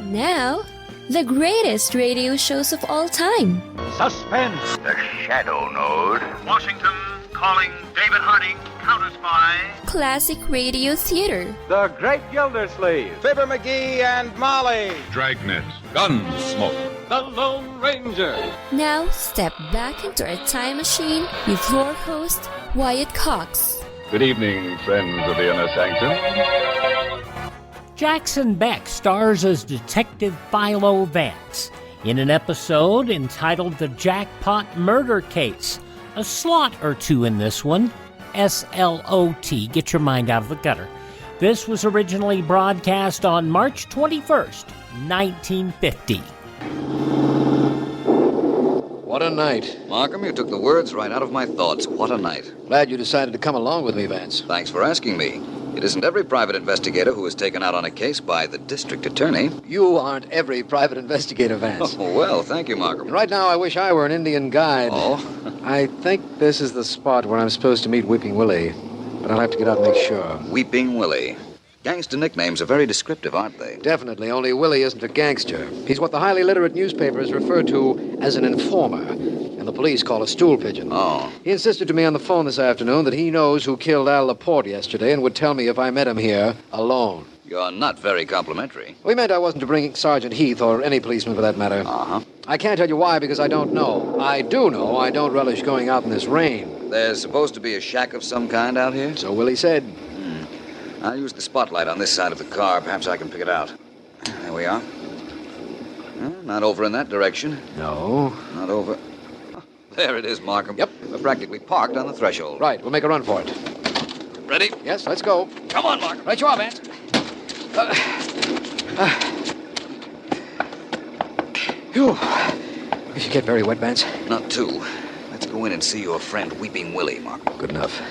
Now, the greatest radio shows of all time. Suspense. The Shadow Node. Washington calling David Harding, counter spy. Classic radio theater. The Great Gildersleeve. Fibber McGee and Molly. Dragnet. Gunsmoke. The Lone Ranger. Now, step back into a time machine with your host, Wyatt Cox. Good evening, friends of the Inner Sanctum. Jackson Beck stars as Detective Philo Vance in an episode entitled The Jackpot Murder Case. A slot or two in this one. S-L-O-T. Get your mind out of the gutter. This was originally broadcast on March 21st, 1950. What a night. Markham, you took the words right out of my thoughts. What a night. Glad you decided to come along with me, Vance. Thanks for asking me. It isn't every private investigator who is taken out on a case by the district attorney. You aren't every private investigator, Vance. Oh, well, thank you, Markham. And right now, I wish I were an Indian guide. Oh? I think this is the spot where I'm supposed to meet Weeping Willie, but I'll have to get out and make sure. Weeping Willie. Gangster nicknames are very descriptive, aren't they? Definitely, only Willie isn't a gangster. He's what the highly literate newspapers refer to as an informer, and the police call a stool pigeon. Oh. He insisted to me on the phone this afternoon that he knows who killed Al Laporte yesterday and would tell me if I met him here alone. You're not very complimentary. We meant I wasn't to bring Sergeant Heath or any policeman for that matter. Uh-huh. I can't tell you why because I don't know. I do know I don't relish going out in this rain. There's supposed to be a shack of some kind out here? So Willie said. I'll use the spotlight on this side of the car. Perhaps I can pick it out. There we are. Not over in that direction. No. Not over. Oh, there it is, Markham. Yep. We're practically parked on the threshold. Right, we'll make a run for it. Ready? Yes, let's go. Come on, Markham. Right you are, Vance. Phew. If you get very wet, Vance. Not too. Let's go in and see your friend, Weeping Willie, Markham. Good enough.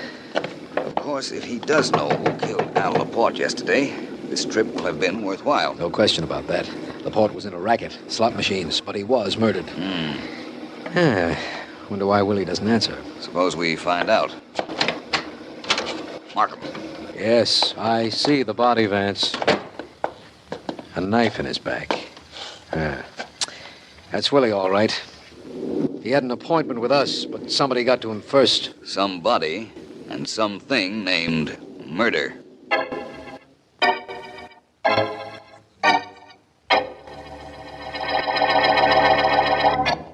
Of course, if he does know who killed Al Laporte yesterday, this trip will have been worthwhile. No question about that. Laporte was in a racket, slot machines, but he was murdered. Wonder why Willie doesn't answer. Suppose we find out. Markham. Yes, I see the body, Vance. A knife in his back. That's Willie, all right. He had an appointment with us, but somebody got to him first. Somebody and something named murder.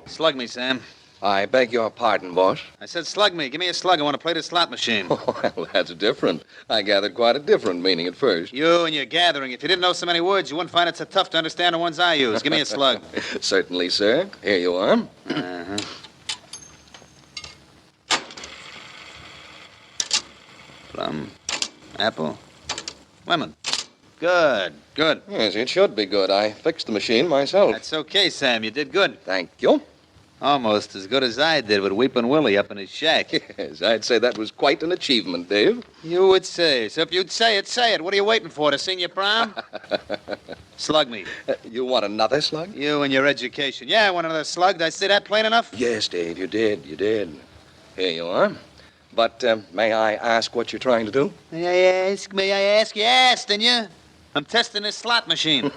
Slug me, Sam. I beg your pardon, boss. I said slug me. Give me a slug. I want to play the slot machine. Oh, well, that's different. I gathered quite a different meaning at first. You and your gathering. If you didn't know so many words, you wouldn't find it so tough to understand the ones I use. Give me a slug. Certainly, sir. Here you are. Uh-huh. Plum. Apple. Lemon. Good. Good. Yes, it should be good. I fixed the machine myself. That's okay, Sam. You did good. Thank you. Almost as good as I did with Weeping Willie up in his shack. Yes, I'd say that was quite an achievement, Dave. You would say. So if you'd say it, say it. What are you waiting for, to senior prom? Slug me. You want another slug? You and your education. Yeah, I want another slug. Did I say that plain enough? Yes, Dave, you did. You did. Here you are. But may I ask what you're trying to do? May I ask? May I ask? You asked, didn't you? I'm testing this slot machine.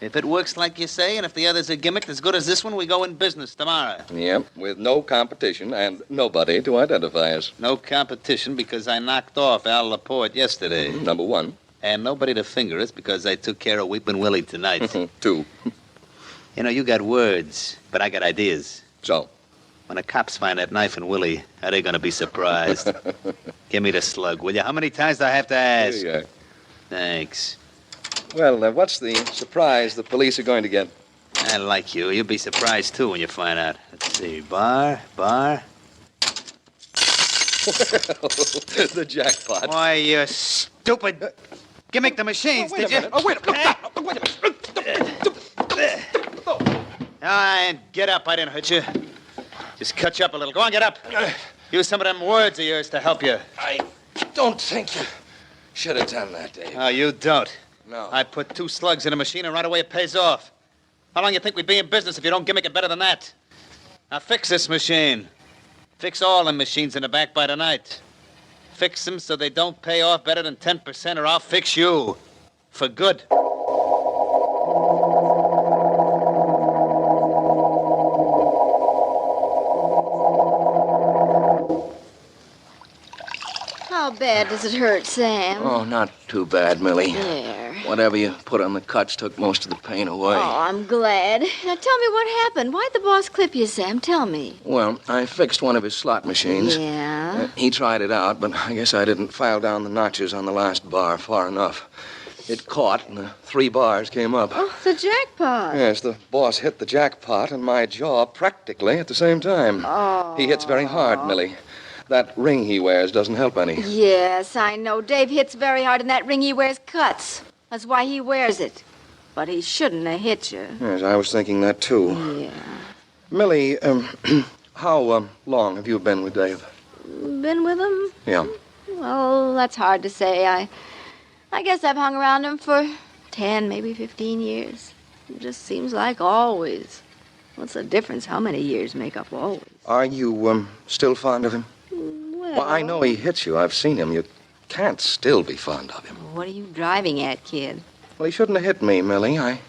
If it works like you say, and if the others are gimmicked as good as this one, we go in business tomorrow. Yep, with no competition and nobody to identify us. No competition because I knocked off Al Laporte yesterday. Number one. And nobody to finger us because I took care of Weeping Willie tonight. Two. You know, you got words, but I got ideas. So? When the cops find that knife in Willie, are they going to be surprised? Give me the slug, will you? How many times do I have to ask? Here you are. Thanks. Well, what's the surprise the police are going to get? I like you. You'll be surprised, too, when you find out. Let's see. Bar. The jackpot. Why, you stupid. Gimmick the machines, did you? Oh, wait a minute. And get up. I didn't hurt you. Just cut you up a little. Go on, get up. Use some of them words of yours to help you. I don't think you should have done that, Dave. Oh, you don't? No. I put 2 slugs in a machine and right away it pays off. How long you think we'd be in business if you don't gimmick it better than that? Now fix this machine. Fix all the machines in the back by tonight. Fix them so they don't pay off better than 10% or I'll fix you. For good. How bad does it hurt, Sam? Oh, not too bad, Millie. There. Whatever you put on the cuts took most of the pain away. Oh, I'm glad. Now tell me what happened. Why'd the boss clip you, Sam? Tell me. Well, I fixed one of his slot machines. Yeah? He tried it out, but I guess I didn't file down the notches on the last bar far enough. It caught, and the 3 bars came up. Oh, the jackpot. Yes, the boss hit the jackpot and my jaw practically at the same time. Oh. He hits very hard, Millie. That ring he wears doesn't help any. Yes, I know. Dave hits very hard, and that ring he wears cuts. That's why he wears it. But he shouldn't have hit you. Yes, I was thinking that, too. Yeah. Millie, how long have you been with Dave? Been with him? Yeah. Well, that's hard to say. I guess I've hung around him for 10, maybe 15 years. It just seems like always. What's the difference? How many years make up always? Are you, still fond of him? Well, I know he hits you. I've seen him. You can't still be fond of him. What are you driving at, kid? Well, he shouldn't have hit me, Millie. I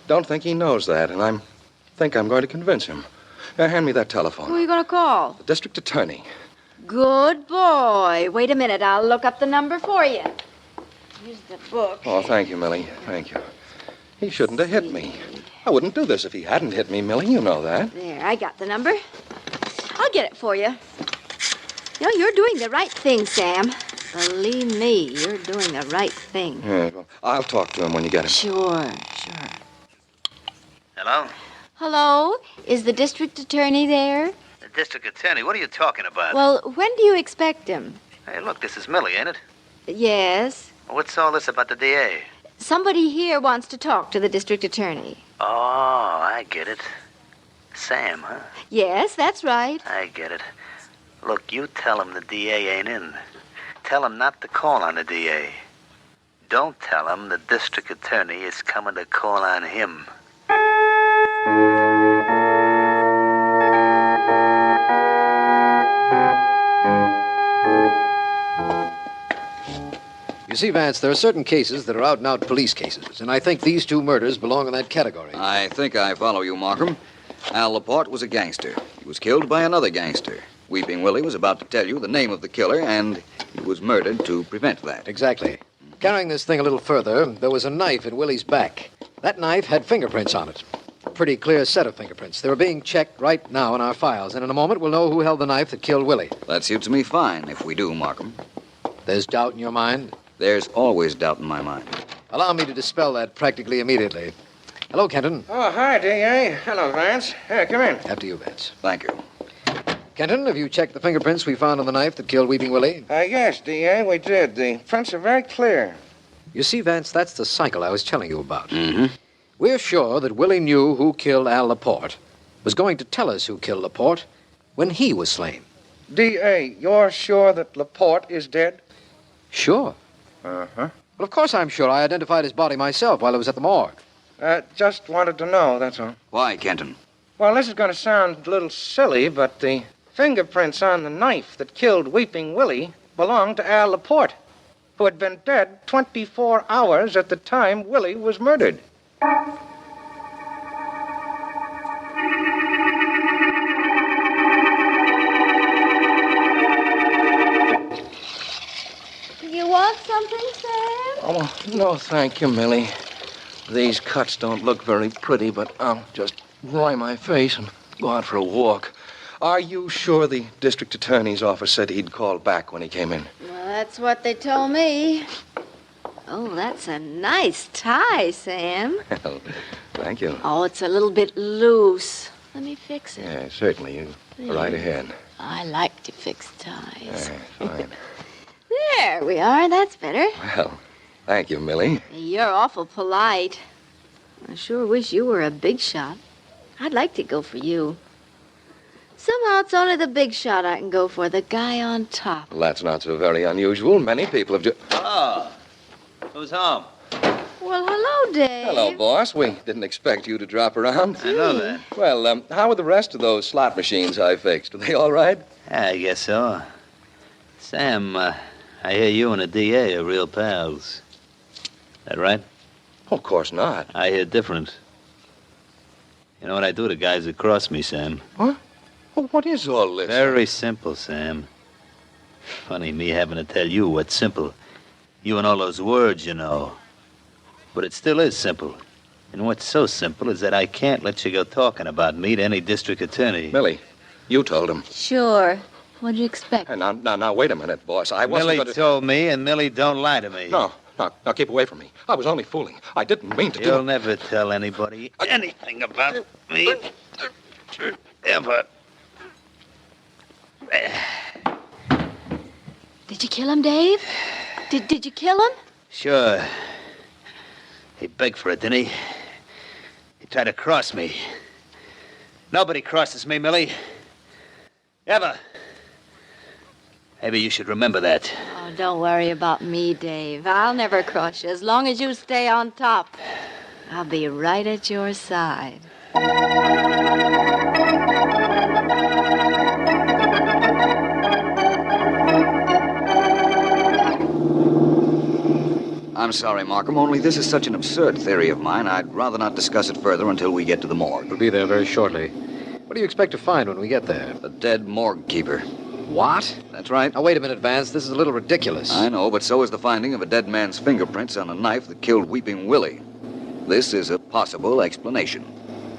don't think he knows that, and I think I'm going to convince him. Hand me that telephone. Who are you going to call? The district attorney. Good boy. Wait a minute. I'll look up the number for you. Here's the book. Oh, thank you, Millie. Thank you. He shouldn't have hit me. I wouldn't do this if he hadn't hit me, Millie. You know that. There, I got the number. I'll get it for you. You know, you're doing the right thing, Sam. Believe me, you're doing the right thing. Yeah, well, I'll talk to him when you get him. Sure. Hello? Hello? Is the district attorney there? The district attorney? What are you talking about? Well, when do you expect him? Hey, look, this is Millie, ain't it? Yes. What's all this about the DA? Somebody here wants to talk to the district attorney. Oh, I get it. Sam, huh? Yes, that's right. I get it. Look, you tell him the DA ain't in. Tell him not to call on the DA. Don't tell him the district attorney is coming to call on him. You see, Vance, there are certain cases that are out-and-out police cases, and I think these 2 murders belong in that category. I think I follow you, Markham. Al Laporte was a gangster. He was killed by another gangster. Weeping Willie was about to tell you the name of the killer, and he was murdered to prevent that. Exactly. Carrying this thing a little further, there was a knife in Willie's back. That knife had fingerprints on it. A pretty clear set of fingerprints. They were being checked right now in our files, and in a moment we'll know who held the knife that killed Willie. That suits me fine, if we do, Markham. There's doubt in your mind? There's always doubt in my mind. Allow me to dispel that practically immediately. Hello, Kenton. Oh, hi, D.A. Hello, Vance. Here, come in. After you, Vance. Thank you. Kenton, have you checked the fingerprints we found on the knife that killed Weeping Willie? Yes, D.A., we did. The prints are very clear. You see, Vance, that's the cycle I was telling you about. Mm-hmm. We're sure that Willie knew who killed Al Laporte, was going to tell us who killed Laporte when he was slain. D.A., you're sure that Laporte is dead? Sure. Uh-huh. Well, of course I'm sure. I identified his body myself while I was at the morgue. Just wanted to know, that's all. Why, Kenton? Well, this is going to sound a little silly, but the fingerprints on the knife that killed Weeping Willie belonged to Al Laporte, who had been dead 24 hours at the time Willie was murdered. You want something, Sam? Oh, no, thank you, Millie. These cuts don't look very pretty, but I'll just dry my face and go out for a walk. Are you sure the district attorney's office said he'd call back when he came in? Well, that's what they told me. Oh, that's a nice tie, Sam. Well, thank you. Oh, it's a little bit loose. Let me fix it. Yeah, certainly. You right ahead. I like to fix ties. Fine. There we are. That's better. Well, thank you, Millie. You're awful polite. I sure wish you were a big shot. I'd like to go for you. Somehow it's only the big shot I can go for, the guy on top. Well, that's not so very unusual. Many people have just... Oh, who's home? Well, hello, Dave. Hello, boss. We didn't expect you to drop around. I know that. Well, how are the rest of those slot machines I fixed? Are they all right? I guess so. Sam, I hear you and the DA are real pals. That right? Oh, of course not. I hear different. You know what I do to guys that cross me, Sam? What? Well, what is all this? Very simple, Sam. Funny me having to tell you what's simple. You and all those words, you know. But it still is simple. And what's so simple is that I can't let you go talking about me to any district attorney. Millie, you told him. Sure. What'd you expect? Now, wait a minute, boss. I wasn't Millie going to... told me, and Millie don't lie to me. No, keep away from me. I was only fooling. I didn't mean to do... You'll never tell anybody anything about me. Ever. Did you kill him, Dave? Did you kill him? Sure. He begged for it, didn't he? He tried to cross me. Nobody crosses me, Millie. Ever. Maybe you should remember that. Oh, don't worry about me, Dave. I'll never cross you as long as you stay on top. I'll be right at your side. I'm sorry, Markham, only this is such an absurd theory of mine, I'd rather not discuss it further until we get to the morgue. We'll be there very shortly. What do you expect to find when we get there? The dead morgue keeper. What? That's right. Now, wait a minute, Vance. This is a little ridiculous. I know, but so is the finding of a dead man's fingerprints on a knife that killed Weeping Willie. This is a possible explanation.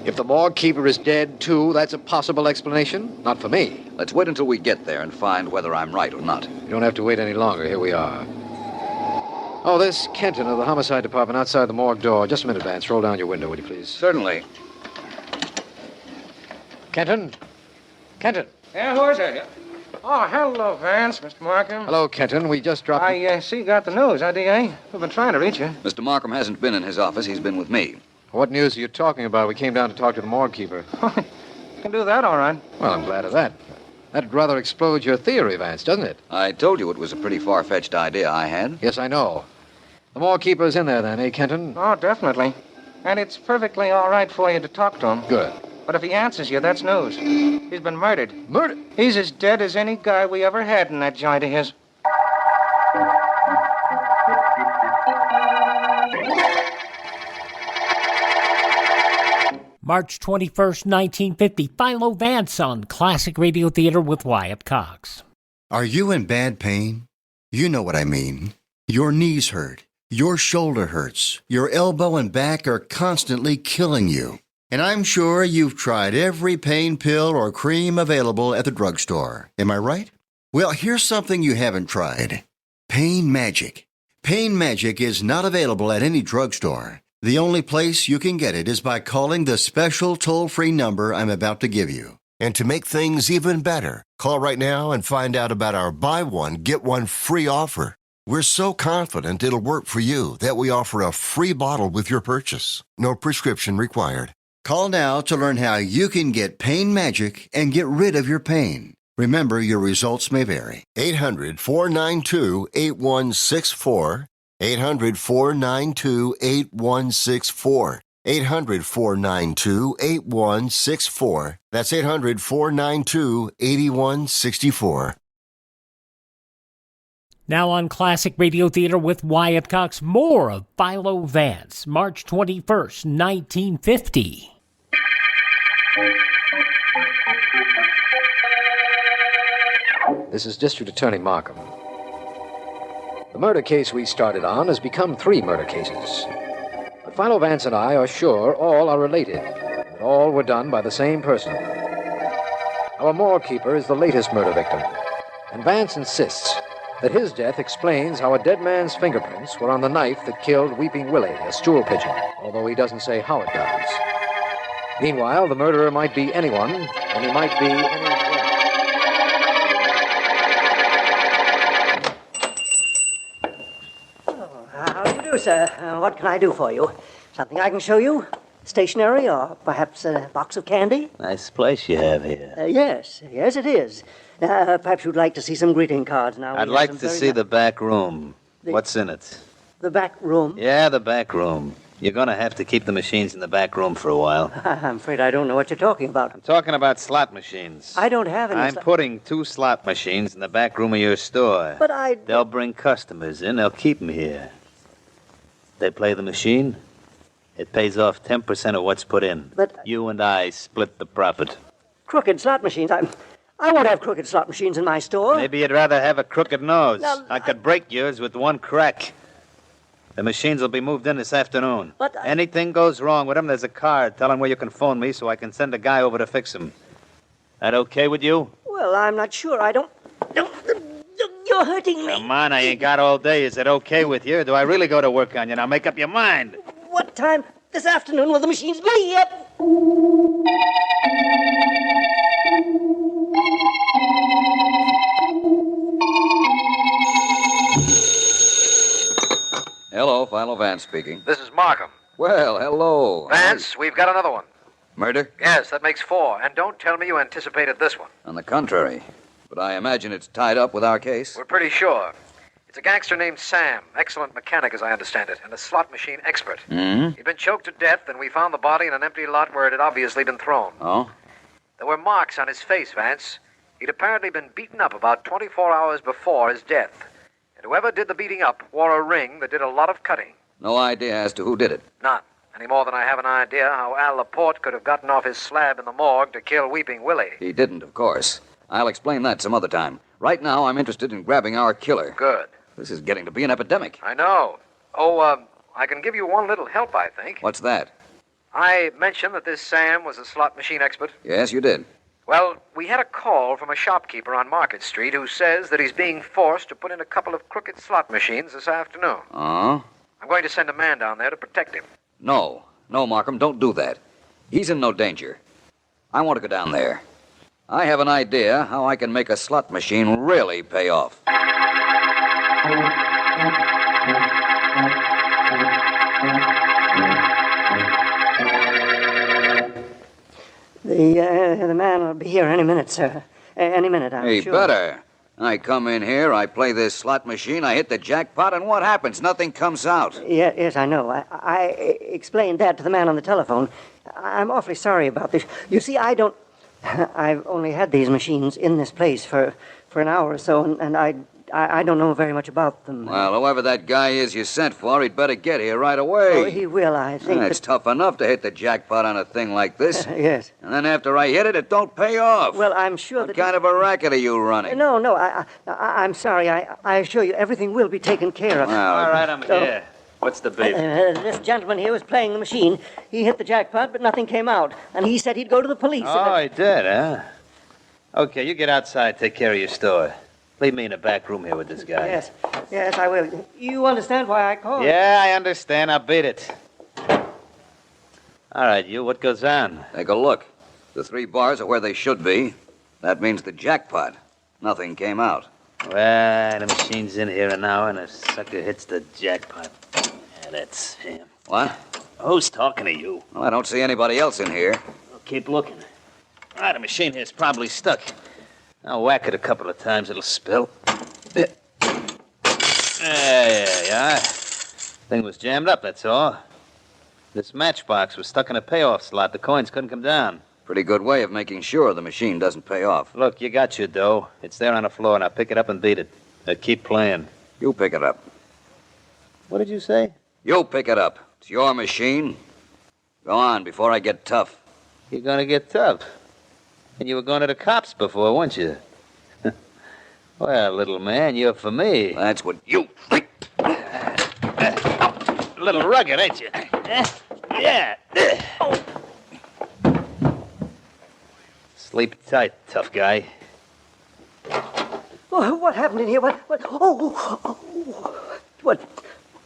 If the morgue keeper is dead, too, that's a possible explanation? Not for me. Let's wait until we get there and find whether I'm right or not. You don't have to wait any longer. Here we are. Oh, this Kenton of the homicide department outside the morgue door. Just a minute, Vance. Roll down your window, would you please? Certainly. Kenton? Kenton? Yeah, who is it? Oh, hello, Vance, Mr. Markham. Hello, Kenton. We just dropped... I see you got the news, huh, D.A.? We've been trying to reach you. Mr. Markham hasn't been in his office. He's been with me. What news are you talking about? We came down to talk to the morgue keeper. You can do that, all right. Well, I'm glad of that. That'd rather explode your theory, Vance, doesn't it? I told you it was a pretty far-fetched idea I had. Yes, I know. The morgue keeper's in there, then, eh, Kenton? Oh, definitely. And it's perfectly all right for you to talk to him. Good. But if he answers you, that's news. He's been murdered. Murdered? He's as dead as any guy we ever had in that joint of his. March 21st, 1950, Philo Vance on Classic Radio Theater with Wyatt Cox. Are you in bad pain? You know what I mean. Your knees hurt. Your shoulder hurts. Your elbow and back are constantly killing you. And I'm sure you've tried every pain pill or cream available at the drugstore. Am I right? Well, here's something you haven't tried. Pain Magic. Pain Magic is not available at any drugstore. The only place you can get it is by calling the special toll-free number I'm about to give you. And to make things even better, call right now and find out about our buy one, get one free offer. We're so confident it'll work for you that we offer a free bottle with your purchase. No prescription required. Call now to learn how you can get Pain Magic and get rid of your pain. Remember, your results may vary. 800-492-8164. 800-492-8164. 800-492-8164. That's 800-492-8164. Now on Classic Radio Theater with Wyatt Cox, more of Philo Vance, March 21st, 1950. This is District Attorney Markham. The murder case we started on has become 3 murder cases. But Philo Vance and I are sure all are related, that all were done by the same person. Our morgue keeper is the latest murder victim, and Vance insists that his death explains how a dead man's fingerprints were on the knife that killed Weeping Willie, a stool pigeon, although he doesn't say how it does. Meanwhile, the murderer might be anyone, and he might be any... How do you do, sir? What can I do for you? Something I can show you? Stationery, or perhaps a box of candy? Nice place you have here. Yes, it is. Perhaps you'd like to see some greeting cards now. I'd like to see the back room. What's in it? The back room? Yeah, the back room. You're going to have to keep the machines in the back room for a while. I'm afraid I don't know what you're talking about. I'm talking about slot machines. I don't have any... I'm putting 2 slot machines in the back room of your store. But I... They'll bring customers in. They'll keep them here. They play the machine. It pays off 10% of what's put in. But... You and I split the profit. Crooked slot machines. I won't have crooked slot machines in my store. Maybe you'd rather have a crooked nose. Now, I could break yours with one crack. The machines will be moved in this afternoon. But Anything goes wrong with them, there's a card telling where you can phone me so I can send a guy over to fix them. That okay with you? Well, I'm not sure. I don't... You're hurting me. Come on, I ain't got all day. Is it okay with you? Or do I really go to work on you? Now make up your mind. What time this afternoon will the machines be? Hello, Philo Vance speaking. This is Markham. Well, hello. Vance, we've got another one. Murder? Yes, that makes 4. And don't tell me you anticipated this one. On the contrary. But I imagine it's tied up with our case. We're pretty sure. It's a gangster named Sam, excellent mechanic as I understand it, and a slot machine expert. Hmm? He'd been choked to death, and we found the body in an empty lot where it had obviously been thrown. Oh? There were marks on his face, Vance. He'd apparently been beaten up about 24 hours before his death. And whoever did the beating up wore a ring that did a lot of cutting. No idea as to who did it. None. Any more than I have an idea how Al Laporte could have gotten off his slab in the morgue to kill Weeping Willie. He didn't, of course. I'll explain that some other time. Right now, I'm interested in grabbing our killer. Good. This is getting to be an epidemic. I know. Oh, I can give you one little help, I think. What's that? I mentioned that this Sam was a slot machine expert. Yes, you did. Well, we had a call from a shopkeeper on Market Street who says that he's being forced to put in a couple of crooked slot machines this afternoon. Oh? I'm going to send a man down there to protect him. No, Markham, don't do that. He's in no danger. I want to go down there. I have an idea how I can make a slot machine really pay off. The man will be here any minute, sir. Any minute, I'm Hey, sure. better. I come in here, I play this slot machine, I hit the jackpot, and what happens? Nothing comes out. Yes, I know. I explained that to the man on the telephone. I'm awfully sorry about this. You see, I've only had these machines in this place for an hour or so, and I don't know very much about them. Well, whoever that guy is you sent for, he'd better get here right away. Oh, he will, I think. It's tough enough to hit the jackpot on a thing like this. Yes. And then after I hit it, it don't pay off. Well, I'm sure What kind of a racket are you running? No, I'm sorry. I assure you, everything will be taken care of. Well, All right, I'm here. What's the beef? This gentleman here was playing the machine. He hit the jackpot, but nothing came out. And he said he'd go to the police. Oh, he did, huh? Okay, you get outside, take care of your store. Leave me in the back room here with this guy. Yes, I will. You understand why I called? Yeah, I understand. I'll beat it. All right, you, what goes on? Take a look. The 3 bars are where they should be. That means the jackpot. Nothing came out. Well, the machine's in here an hour, and the sucker hits the jackpot. Yeah, that's him. What? Who's talking to you? Well, I don't see anybody else in here. Well, keep looking. Ah, the machine here's probably stuck. I'll whack it a couple of times, it'll spill. There you are. Thing was jammed up, that's all. This matchbox was stuck in a payoff slot. The coins couldn't come down. Pretty good way of making sure the machine doesn't pay off. Look, you got your dough. It's there on the floor. Now pick it up and beat it. Keep playing. You pick it up. What did you say? You pick it up. It's your machine. Go on before I get tough. You're gonna get tough. And you were going to the cops before, weren't you? Well, little man, you're for me. That's what you think. A little rugged, ain't you? Yeah. Sleep tight, tough guy. Oh, what happened in here? What?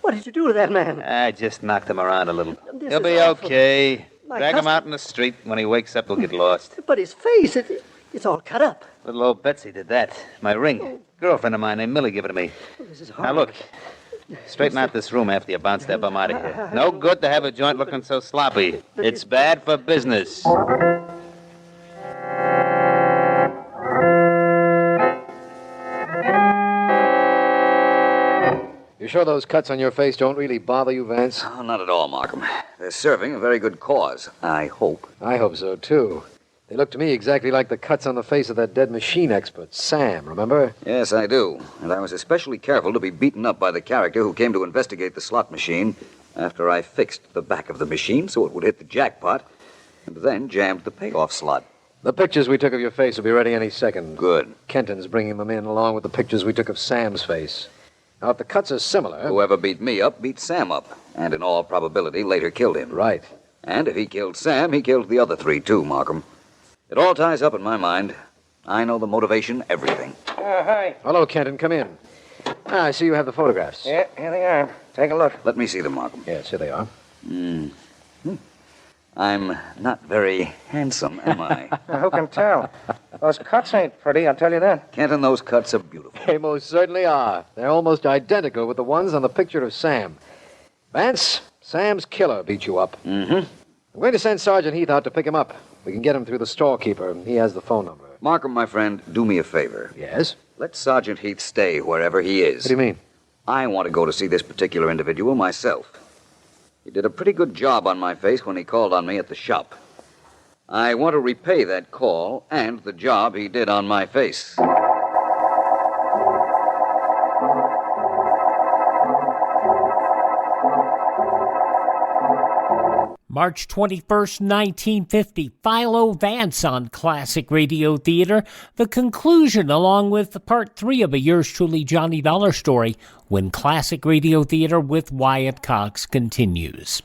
What did you do to that man? I just knocked him around a little. This He'll is be awful. okay. My Drag him custom- out in the street. When he wakes up, he'll get lost. But his face, it's all cut up. Little old Betsy did that. My ring. Girlfriend of mine named Millie gave it to me. This is Now horrible. look, straighten out this room after you bounce that bum out of here. No good to have a joint looking so sloppy. It's bad for business. You sure those cuts on your face don't really bother you, Vance? Oh, not at all, Markham. They're serving a very good cause, I hope. I hope so, too. They look to me exactly like the cuts on the face of that dead machine expert, Sam, remember? Yes, I do. And I was especially careful to be beaten up by the character who came to investigate the slot machine after I fixed the back of the machine so it would hit the jackpot and then jammed the payoff slot. The pictures we took of your face will be ready any second. Good. Kenton's bringing them in along with the pictures we took of Sam's face. Now, if the cuts are similar... Whoever beat me up beat Sam up, and in all probability later killed him. Right. And if he killed Sam, he killed the other three, too, Markham. It all ties up in my mind. I know the motivation, everything. Hi. Hello, Kenton. Come in. I see you have the photographs. Yeah, here they are. Take a look. Let me see them, Markham. Yes, here they are. I'm not very handsome, am I? Who can tell? Those cuts ain't pretty, I'll tell you that. Kenton, those cuts are beautiful. They most certainly are. They're almost identical with the ones on the picture of Sam. Vance, Sam's killer beat you up. Mm-hmm. I'm going to send Sergeant Heath out to pick him up. We can get him through the storekeeper. He has the phone number. Markham, my friend, do me a favor. Yes? Let Sergeant Heath stay wherever he is. What do you mean? I want to go to see this particular individual myself. He did a pretty good job on my face when he called on me at the shop. I want to repay that call and the job he did on my face. March 21st, 1950, Philo Vance on Classic Radio Theater. The conclusion, along with part 3 of a yours truly Johnny Dollar story, when Classic Radio Theater with Wyatt Cox continues.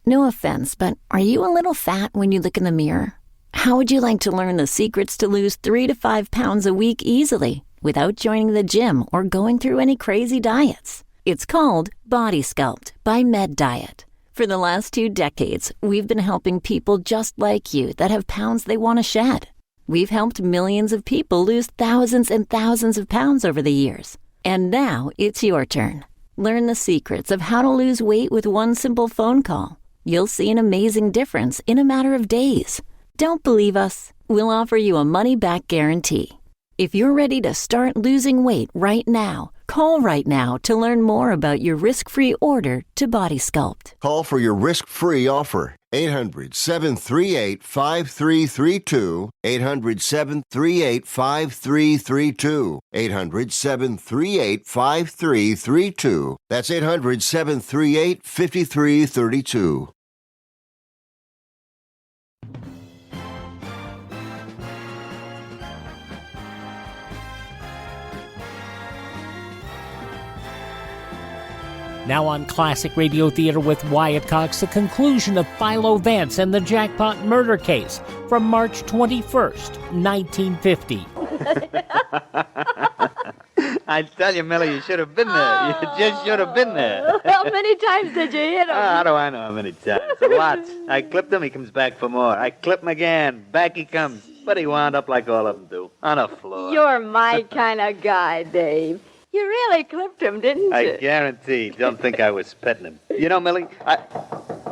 No offense, but are you a little fat when you look in the mirror? How would you like to learn the secrets to lose 3 to 5 pounds a week easily without joining the gym or going through any crazy diets? It's called Body Sculpt by Med Diet. For the last 2 decades, we've been helping people just like you that have pounds they want to shed. We've helped millions of people lose thousands and thousands of pounds over the years. And now it's your turn. Learn the secrets of how to lose weight with one simple phone call. You'll see an amazing difference in a matter of days. Don't believe us? We'll offer you a money-back guarantee. If you're ready to start losing weight right now, call right now to learn more about your risk-free order to Body Sculpt. Call for your risk-free offer. 800-738-5332. 800-738-5332. 800-738-5332. That's 800-738-5332. Now on Classic Radio Theater with Wyatt Cox, the conclusion of Philo Vance and the Jackpot Murder Case from March 21st, 1950. I tell you, Millie, you should have been there. You just should have been there. How many times did you hit him? How do I know how many times? A lot. I clipped him, he comes back for more. I clip him again, back he comes. But he wound up like all of them do, on the floor. You're my kind of guy, Dave. You really clipped him, didn't you? I guarantee. Don't think I was petting him. You know, Millie, Are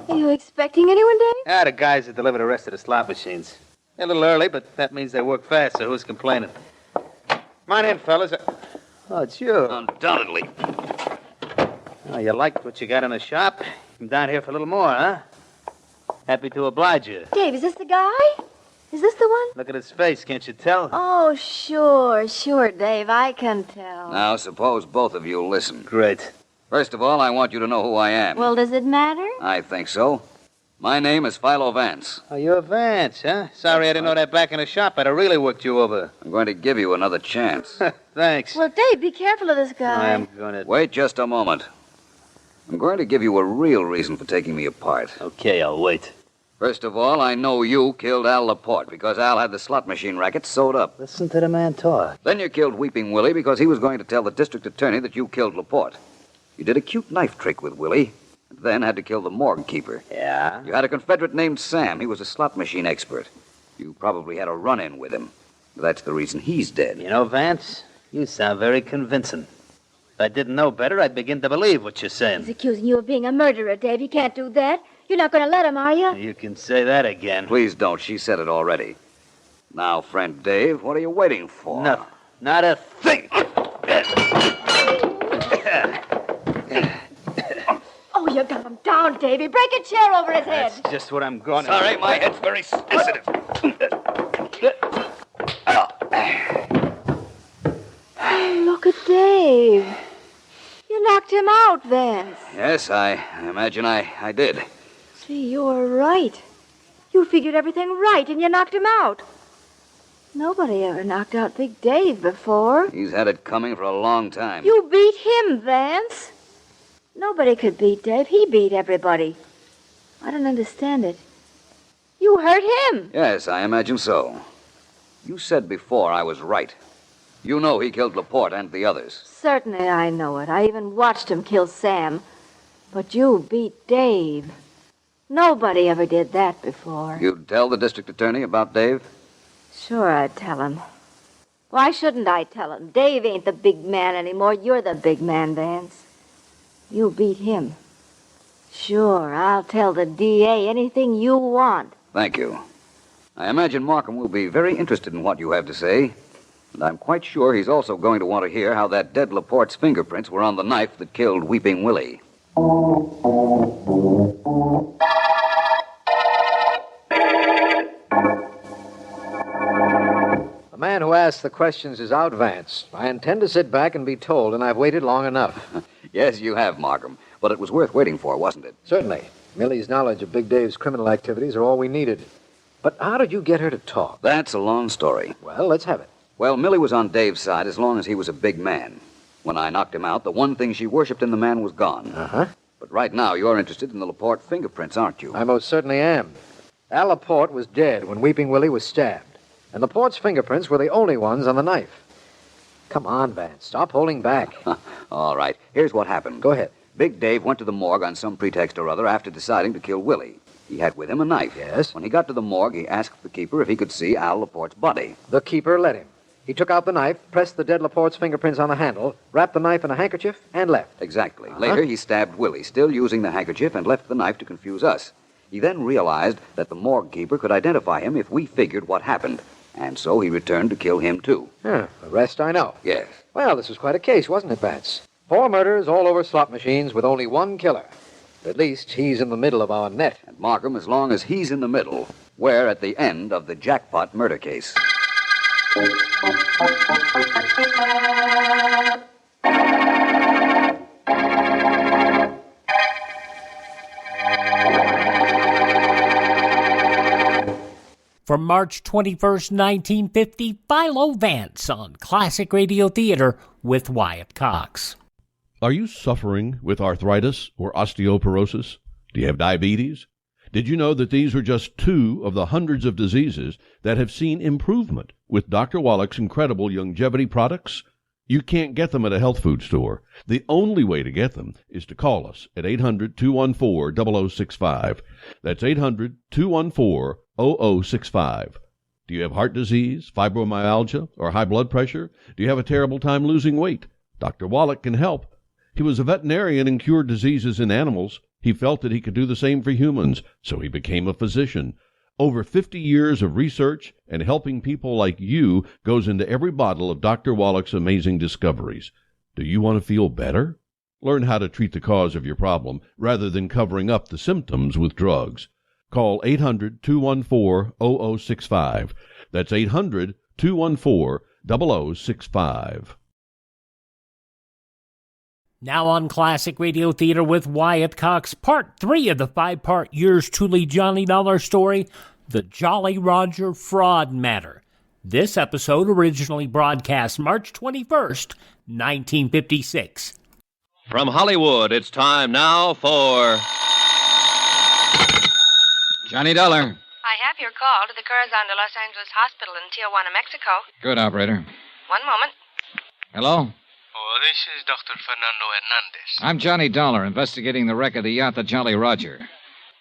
you expecting anyone, Dave? the guys that deliver the rest of the slot machines. They're a little early, but that means they work fast, so who's complaining? Come on in, fellas. Oh, it's you. Undoubtedly. Oh, you liked what you got in the shop? Come down here for a little more, huh? Happy to oblige you. Dave, is this the guy? Is this the one? Look at his face, can't you tell? Oh, sure, Dave. I can tell. Now, suppose both of you listen. Great. First of all, I want you to know who I am. Well, does it matter? I think so. My name is Philo Vance. Oh, you're Vance, huh? Sorry I didn't know that back in the shop. I'd have really worked you over. I'm going to give you another chance. Thanks. Well, Dave, be careful of this guy. I am going to... Wait just a moment. I'm going to give you a real reason for taking me apart. Okay, I'll wait. First of all, I know you killed Al Laporte because Al had the slot machine racket sewed up. Listen to the man talk. Then you killed Weeping Willie because he was going to tell the district attorney that you killed Laporte. You did a cute knife trick with Willie, and then had to kill the morgue keeper. Yeah? You had a Confederate named Sam. He was a slot machine expert. You probably had a run-in with him. That's the reason he's dead. You know, Vance, you sound very convincing. If I didn't know better, I'd begin to believe what you're saying. He's accusing you of being a murderer, Dave. You can't do that. You're not going to let him, are you? You can say that again. Please don't. She said it already. Now, friend Dave, what are you waiting for? Nothing. Not a thing. Oh, you got him down, Davy. Break a chair over his head. That's just what I'm going to Sorry, my head's very sensitive. Oh, look at Dave. You knocked him out, Vance. Yes, I imagine I did. Gee, you were right. You figured everything right, and you knocked him out. Nobody ever knocked out Big Dave before. He's had it coming for a long time. You beat him, Vance. Nobody could beat Dave. He beat everybody. I don't understand it. You hurt him. Yes, I imagine so. You said before I was right. You know he killed Laporte and the others. Certainly I know it. I even watched him kill Sam. But you beat Dave. Nobody ever did that before. You'd tell the district attorney about Dave? Sure, I'd tell him. Why shouldn't I tell him? Dave ain't the big man anymore. You're the big man, Vance. You beat him. Sure, I'll tell the DA anything you want. Thank you. I imagine Markham will be very interested in what you have to say. And I'm quite sure he's also going to want to hear how that dead Laporte's fingerprints were on the knife that killed Weeping Willie. The man who asked the questions is out, Vance. I intend to sit back and be told, and I've waited long enough. Yes, you have, Markham. But it was worth waiting for, wasn't it? Certainly. Millie's knowledge of Big Dave's criminal activities are all we needed. But how did you get her to talk? That's a long story. Well, let's have it. Well, Millie was on Dave's side as long as he was a big man. When I knocked him out, the one thing she worshipped in the man was gone. Uh-huh. But right now, you're interested in the Laporte fingerprints, aren't you? I most certainly am. Al Laporte was dead when Weeping Willie was stabbed. And Laporte's fingerprints were the only ones on the knife. Come on, Vance. Stop holding back. All right. Here's what happened. Go ahead. Big Dave went to the morgue on some pretext or other after deciding to kill Willie. He had with him a knife. Yes? When he got to the morgue, he asked the keeper if he could see Al Laporte's body. The keeper let him. He took out the knife, pressed the dead Laporte's fingerprints on the handle, wrapped the knife in a handkerchief, and left. Exactly. Later, he stabbed Willie, still using the handkerchief, and left the knife to confuse us. He then realized that the morgue keeper could identify him if we figured what happened. And so he returned to kill him, too. The rest I know. Yes. Well, this was quite a case, wasn't it, Vance? 4 murders all over slot machines with only one killer. At least he's in the middle of our net. And Markham, as long as he's in the middle, we're at the end of the Jackpot Murder Case. From March 21st, 1950, Philo Vance on Classic Radio Theater with Wyatt Cox. Are you suffering with arthritis or osteoporosis? Do you have diabetes? Did you know that these are just 2 of the hundreds of diseases that have seen improvement with Dr. Wallach's incredible longevity products? You can't get them at a health food store. The only way to get them is to call us at 800-214-0065. That's 800-214-0065. Do you have heart disease, fibromyalgia, or high blood pressure? Do you have a terrible time losing weight? Dr. Wallach can help. He was a veterinarian and cured diseases in animals. He felt that he could do the same for humans, so he became a physician. Over 50 years of research and helping people like you goes into every bottle of Dr. Wallach's amazing discoveries. Do you want to feel better? Learn how to treat the cause of your problem rather than covering up the symptoms with drugs. Call 800-214-0065. That's 800-214-0065. Now on Classic Radio Theater with Wyatt Cox, Part 3 of the 5-part Yours Truly Johnny Dollar story, The Jolly Roger Fraud Matter. This episode originally broadcast March 21st, 1956. From Hollywood, it's time now for... Johnny Dollar. I have your call to the Corazon de Los Angeles Hospital in Tijuana, Mexico. Good, operator. One moment. Hello? Oh, this is Dr. Fernando Hernandez. I'm Johnny Dollar, investigating the wreck of the yacht, the Jolly Roger.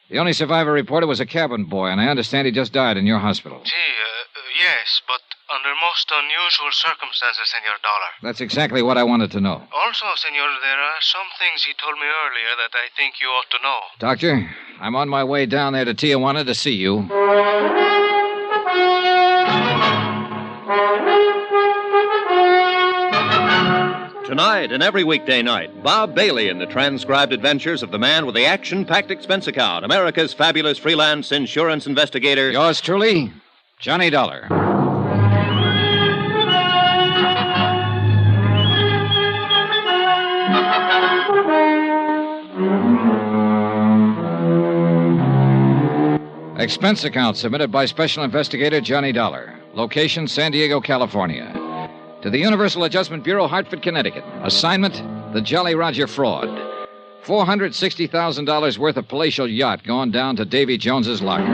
The only survivor reported was a cabin boy, and I understand he just died in your hospital. Yes, but under most unusual circumstances, Senor Dollar. That's exactly what I wanted to know. Also, Senor, there are some things he told me earlier that I think you ought to know. Doctor, I'm on my way down there to Tijuana to see you. Tonight and every weekday night, Bob Bailey in the transcribed adventures of the man with the action-packed expense account, America's fabulous freelance insurance investigator. Yours truly, Johnny Dollar. Expense account submitted by Special Investigator Johnny Dollar. Location, San Diego, California. To the Universal Adjustment Bureau, Hartford, Connecticut. Assignment, the Jolly Roger fraud. $460,000 worth of palatial yacht gone down to Davy Jones's locker.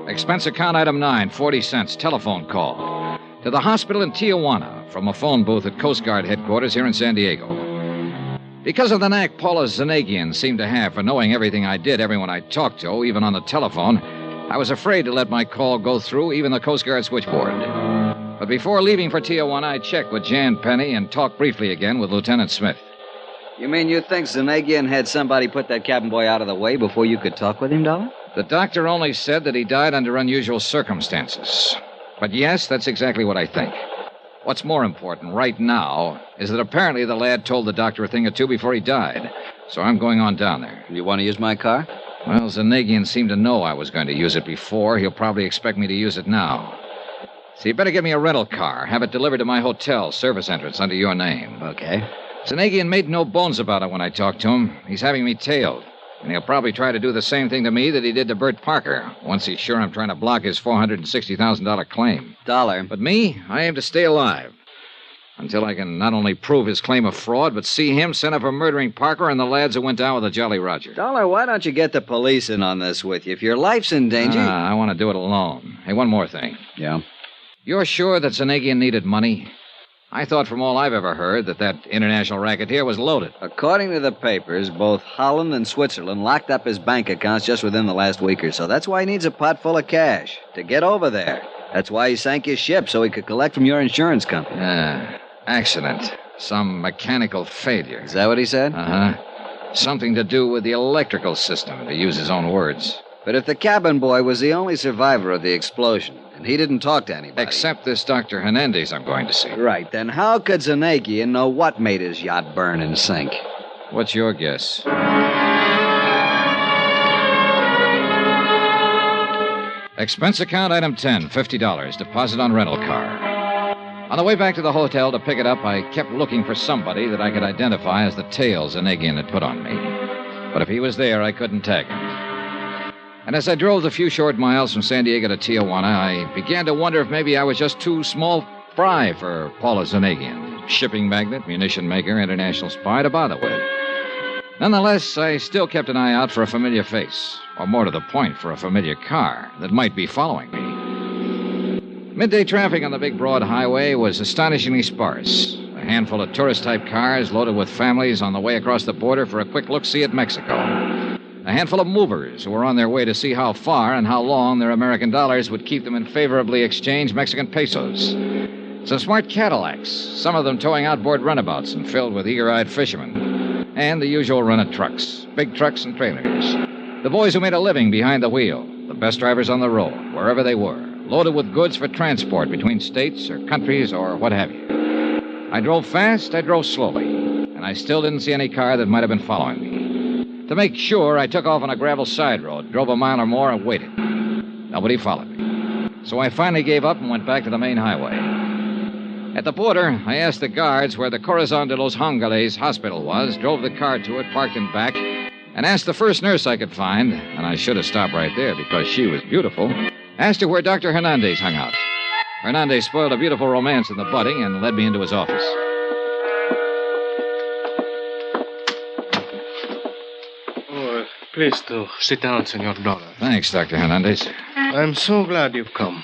Expense account item 9, 40 cents, telephone call. To the hospital in Tijuana from a phone booth at Coast Guard headquarters here in San Diego. Because of the knack Paula Zanagian seemed to have for knowing everything I did, everyone I talked to, even on the telephone, I was afraid to let my call go through even the Coast Guard switchboard. But before leaving for Tijuana, I checked with Jan Penny and talked briefly again with Lieutenant Smith. You mean you think Zanagian had somebody put that cabin boy out of the way before you could talk with him, Dollar? The doctor only said that he died under unusual circumstances. But yes, that's exactly what I think. What's more important right now is that apparently the lad told the doctor a thing or two before he died. So I'm going on down there. You want to use my car? Well, Zanagian seemed to know I was going to use it before. He'll probably expect me to use it now. So you better get me a rental car. Have it delivered to my hotel service entrance under your name. Okay. Zanagian made no bones about it when I talked to him. He's having me tailed. And he'll probably try to do the same thing to me that he did to Bert Parker, once he's sure I'm trying to block his $460,000 claim. Dollar. But me, I aim to stay alive. Until I can not only prove his claim of fraud, but see him sent up for murdering Parker and the lads who went down with the Jolly Roger. Dollar, why don't you get the police in on this with you? If your life's in danger... I want to do it alone. Hey, one more thing. Yeah? You're sure that Zanagian needed money? I thought from all I've ever heard that international racketeer was loaded. According to the papers, both Holland and Switzerland locked up his bank accounts just within the last week or so. That's why he needs a pot full of cash to get over there. That's why he sank his ship, so he could collect from your insurance company. Accident. Some mechanical failure. Is that what he said? Uh-huh. Something to do with the electrical system, to use his own words. But if the cabin boy was the only survivor of the explosion, and he didn't talk to anybody... Except this Dr. Hernandez I'm going to see. Right, then how could Zanagian know what made his yacht burn and sink? What's your guess? Expense account item 10, $50, deposit on rental car. On the way back to the hotel to pick it up, I kept looking for somebody that I could identify as the tail Zanagian had put on me. But if he was there, I couldn't tag him. And as I drove the few short miles from San Diego to Tijuana, I began to wonder if maybe I was just too small fry for Paula Zanagian, shipping magnate, munition maker, international spy, to bother with. Nonetheless, I still kept an eye out for a familiar face, or more to the point, for a familiar car that might be following me. Midday traffic on the big broad highway was astonishingly sparse. A handful of tourist-type cars loaded with families on the way across the border for a quick look-see at Mexico. A handful of movers who were on their way to see how far and how long their American dollars would keep them in favorably exchanged Mexican pesos. Some smart Cadillacs, some of them towing outboard runabouts and filled with eager-eyed fishermen. And the usual run of trucks, big trucks and trailers. The boys who made a living behind the wheel, the best drivers on the road, wherever they were, loaded with goods for transport between states or countries or what have you. I drove fast, I drove slowly, and I still didn't see any car that might have been following me. To make sure, I took off on a gravel side road, drove a mile or more, and waited. Nobody followed me. So I finally gave up and went back to the main highway. At the border, I asked the guards where the Corazon de los Angeles hospital was, drove the car to it, parked in back, and asked the first nurse I could find, and I should have stopped right there because she was beautiful, asked her where Dr. Hernandez hung out. Hernandez spoiled a beautiful romance in the budding and led me into his office. Please do sit down, Senor Dollar. Thanks, Dr. Hernandez. I'm so glad you've come.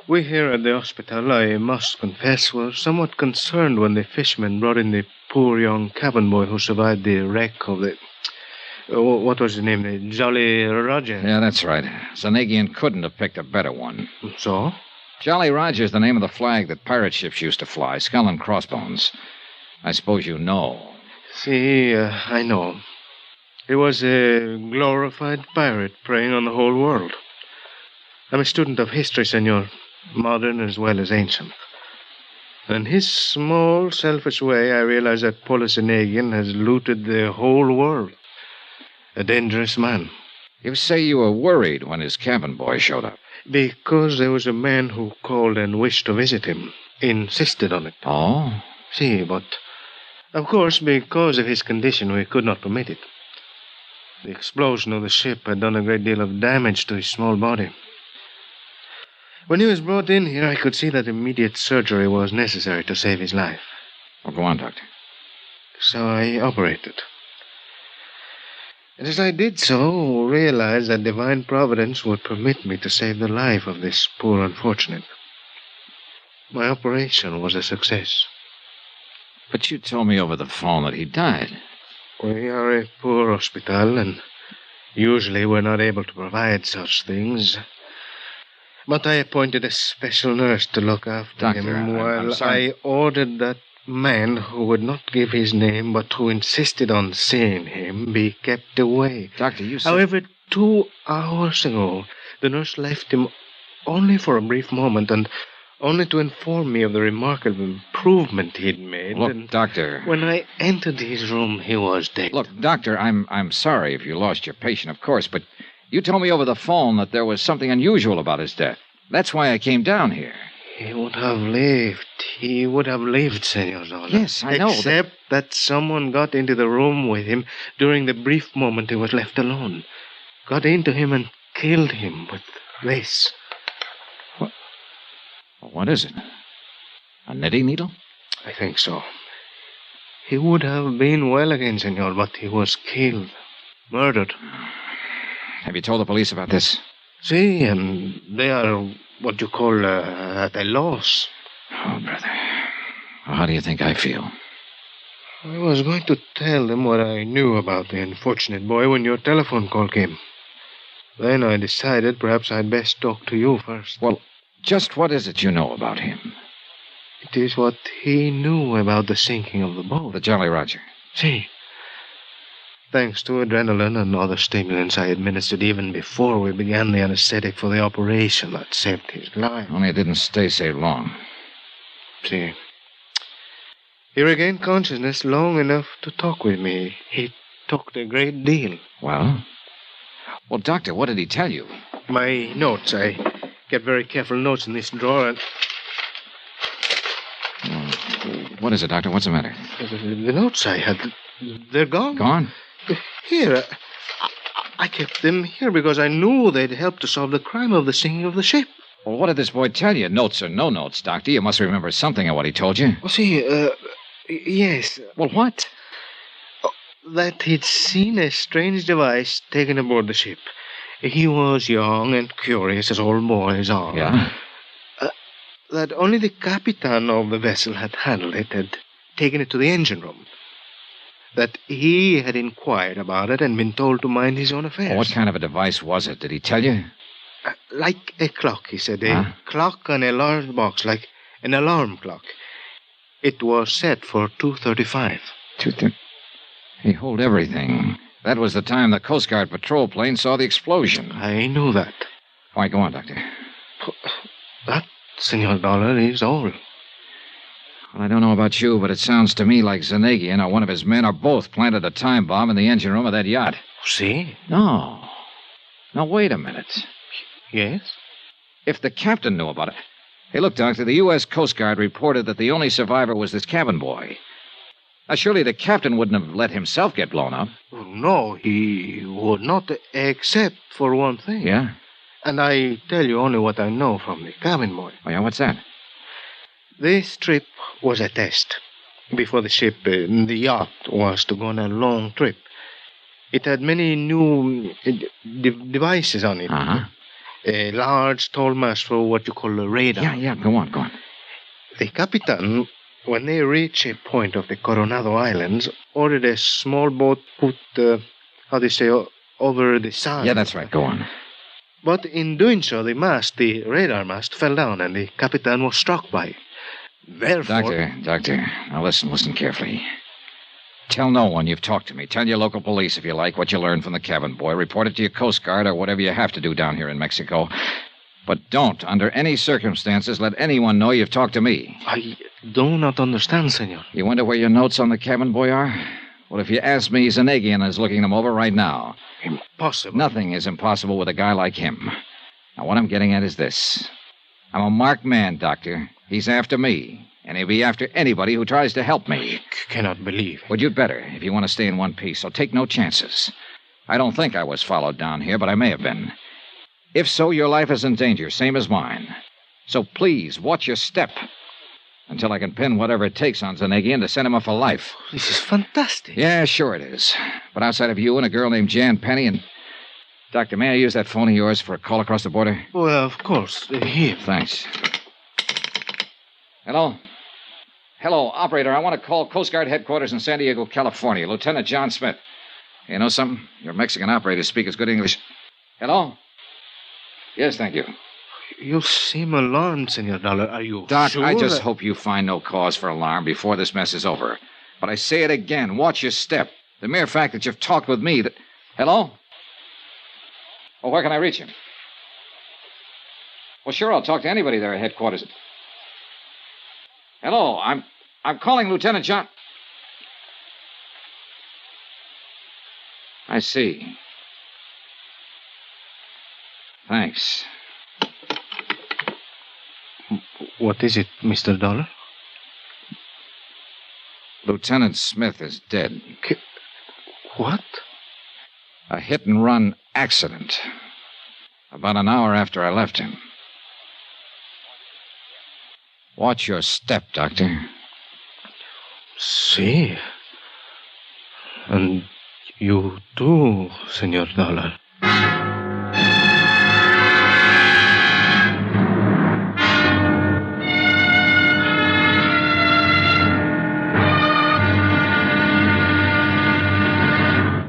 We here at the hospital, I must confess, were somewhat concerned when the fishermen brought in the poor young cabin boy who survived the wreck of the... what was his name? The Jolly Roger? Yeah, that's right. Zanagian couldn't have picked a better one. So? Jolly Roger's the name of the flag that pirate ships used to fly, skull and crossbones. I suppose you know. See, I know. He was a glorified pirate preying on the whole world. I'm a student of history, senor, modern as well as ancient. In his small, selfish way, I realize that Paula Zanagian has looted the whole world. A dangerous man. You say you were worried when his cabin boy showed up. Because there was a man who called and wished to visit him. Insisted on it. Oh? See, but... Of course, because of his condition, we could not permit it. The explosion of the ship had done a great deal of damage to his small body. When he was brought in here, I could see that immediate surgery was necessary to save his life. Well, go on, Doctor. So I operated. And as I did so, realized that divine providence would permit me to save the life of this poor unfortunate. My operation was a success. But you told me over the phone that he died. We are a poor hospital, and usually we're not able to provide such things. But I appointed a special nurse to look after Doctor, him I'm while sorry. I ordered that man who would not give his name but who insisted on seeing him be kept away. Doctor, you said... However, 2 hours ago, the nurse left him only for a brief moment and only to inform me of the remarkable improvement he'd made. Look, and Doctor... when I entered his room, he was dead. Look, Doctor, I'm sorry if you lost your patient, of course, but you told me over the phone that there was something unusual about his death. That's why I came down here. He would have lived. He would have lived, Senor Zola. Yes, I know. Except that someone got into the room with him during the brief moment he was left alone. Got into him and killed him with this. What is it? A knitting needle? I think so. He would have been well again, Senor, but he was killed. Murdered. Have you told the police about this? See, and they are what you call at a loss. Oh, brother. Well, how do you think I feel? I was going to tell them what I knew about the unfortunate boy when your telephone call came. Then I decided perhaps I'd best talk to you first. Well, just what is it you know about him? It is what he knew about the sinking of the boat. The Jolly Roger. See, thanks to adrenaline and other stimulants I administered even before we began the anesthetic for the operation that saved his life. Only it didn't stay so long. See, he regained consciousness long enough to talk with me. He talked a great deal. Well, Doctor, what did he tell you? My notes. I kept very careful notes in this drawer. And what is it, Doctor? What's the matter? The notes I had, they're gone. Gone? Here. I kept them here because I knew they'd help to solve the crime of the sinking of the ship. Well, what did this boy tell you? Notes or no notes, Doctor? You must remember something of what he told you. Well, see, yes. Well, what? That he'd seen a strange device taken aboard the ship. He was young and curious, as all boys are. Yeah? That only the captain of the vessel had handled it, had taken it to the engine room. That he had inquired about it and been told to mind his own affairs. Well, what kind of a device was it? Did he tell you? Like a clock, he said. A clock on a large box, like an alarm clock. It was set for 2:35. 2:30? He hold everything. That was the time the Coast Guard patrol plane saw the explosion. I knew that. All right, go on, Doctor. That, Senor Dollar, is all. Well, I don't know about you, but it sounds to me like Zanegian or one of his men or both planted a time bomb in the engine room of that yacht. See? No. Now, wait a minute. Yes? If the captain knew about it... Hey, look, Doctor, the U.S. Coast Guard reported that the only survivor was this cabin boy. Now, surely the captain wouldn't have let himself get blown up. No, he would not, except for one thing. Yeah? And I tell you only what I know from the cabin boy. Oh, yeah, what's that? This trip was a test. Before the ship, the yacht, was to go on a long trip. It had many new devices on it. Uh-huh. A large, tall mast for what you call a radar. Yeah, go on. The captain, when they reached a point of the Coronado Islands, ordered a small boat put, over the sand. Yeah, that's right. Go on. But in doing so, the radar mast, fell down, and the captain was struck by it. Therefore... Doctor, now listen carefully. Tell no one you've talked to me. Tell your local police, if you like, what you learned from the cabin boy. Report it to your Coast Guard or whatever you have to do down here in Mexico. But don't, under any circumstances, let anyone know you've talked to me. I do not understand, senor. You wonder where your notes on the cabin boy are? Well, if you ask me, Zanegian is looking them over right now. Impossible. Nothing is impossible with a guy like him. Now, what I'm getting at is this. I'm a marked man, Doctor. He's after me. And he'll be after anybody who tries to help me. I cannot believe. Well, you'd better, if you want to stay in one piece, so take no chances. I don't think I was followed down here, but I may have been. If so, your life is in danger, same as mine. So please, watch your step until I can pin whatever it takes on Zanegian to send him off for life. This is fantastic. Yeah, sure it is. But outside of you and a girl named Jan Penny and... Doctor, may I use that phone of yours for a call across the border? Well, of course. Here. Thanks. Hello? Hello, operator. I want to call Coast Guard headquarters in San Diego, California. Lieutenant John Smith. You know something? Your Mexican operators speak as good English. Hello? Yes, thank you. You seem alarmed, Senor Dollar. Are you Doc, sure? I just hope you find no cause for alarm before this mess is over. But I say it again. Watch your step. The mere fact that you've talked with me that... Hello? Well, where can I reach him? Well, sure, I'll talk to anybody there at headquarters. Hello, I'm calling Lieutenant John... I see. Thanks. What is it, Mr. Dollar? Lieutenant Smith is dead. What? A hit-and-run accident. About an hour after I left him. Watch your step, Doctor. See. And you do, Senor Dollar.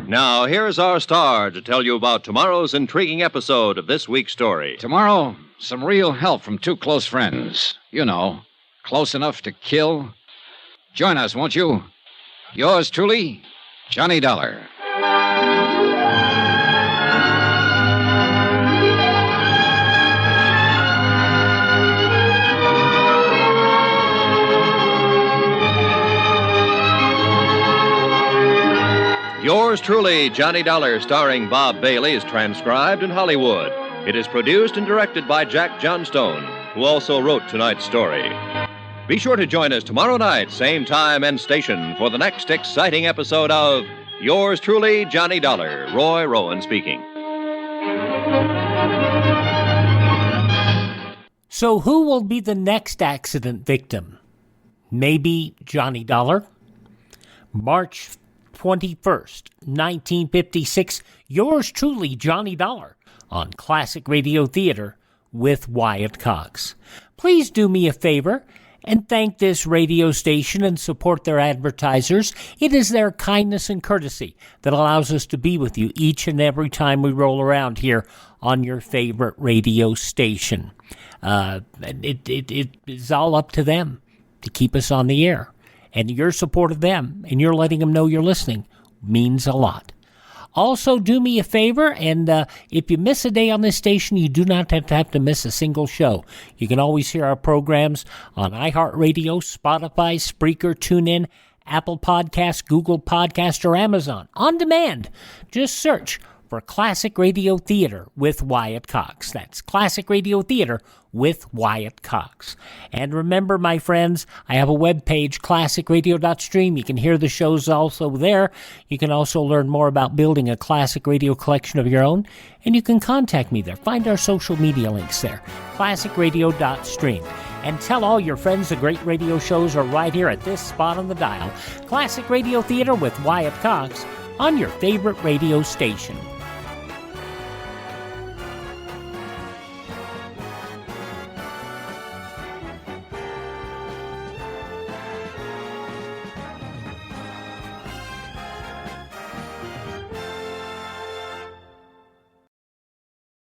Now, here's our star to tell you about tomorrow's intriguing episode of this week's story. Tomorrow, some real help from two close friends. You know, close enough to kill. Join us, won't you? Yours truly, Johnny Dollar. Yours truly, Johnny Dollar, starring Bob Bailey, is transcribed in Hollywood. It is produced and directed by Jack Johnstone, who also wrote tonight's story. Be sure to join us tomorrow night, same time and station, for the next exciting episode of Yours truly, Johnny Dollar. Roy Rowan speaking. So who will be the next accident victim? Maybe Johnny Dollar? March 21st, 1956, yours truly, Johnny Dollar, on Classic Radio Theater with Wyatt Cox. Please do me a favor and thank this radio station and support their advertisers. It is their kindness and courtesy that allows us to be with you each and every time we roll around here on your favorite radio station. It is all up to them to keep us on the air. And your support of them, and you're letting them know you're listening, means a lot. Also, do me a favor, and if you miss a day on this station, you do not have to miss a single show. You can always hear our programs on iHeartRadio, Spotify, Spreaker, TuneIn, Apple Podcasts, Google Podcasts, or Amazon. On demand. Just search for Classic Radio Theater with Wyatt Cox. That's Classic Radio Theater with Wyatt Cox. And remember, my friends, I have a webpage, classicradio.stream. You can hear the shows also there. You can also learn more about building a classic radio collection of your own, and you can contact me there. Find our social media links there, classicradio.stream. And tell all your friends the great radio shows are right here at this spot on the dial. Classic Radio Theater with Wyatt Cox on your favorite radio station.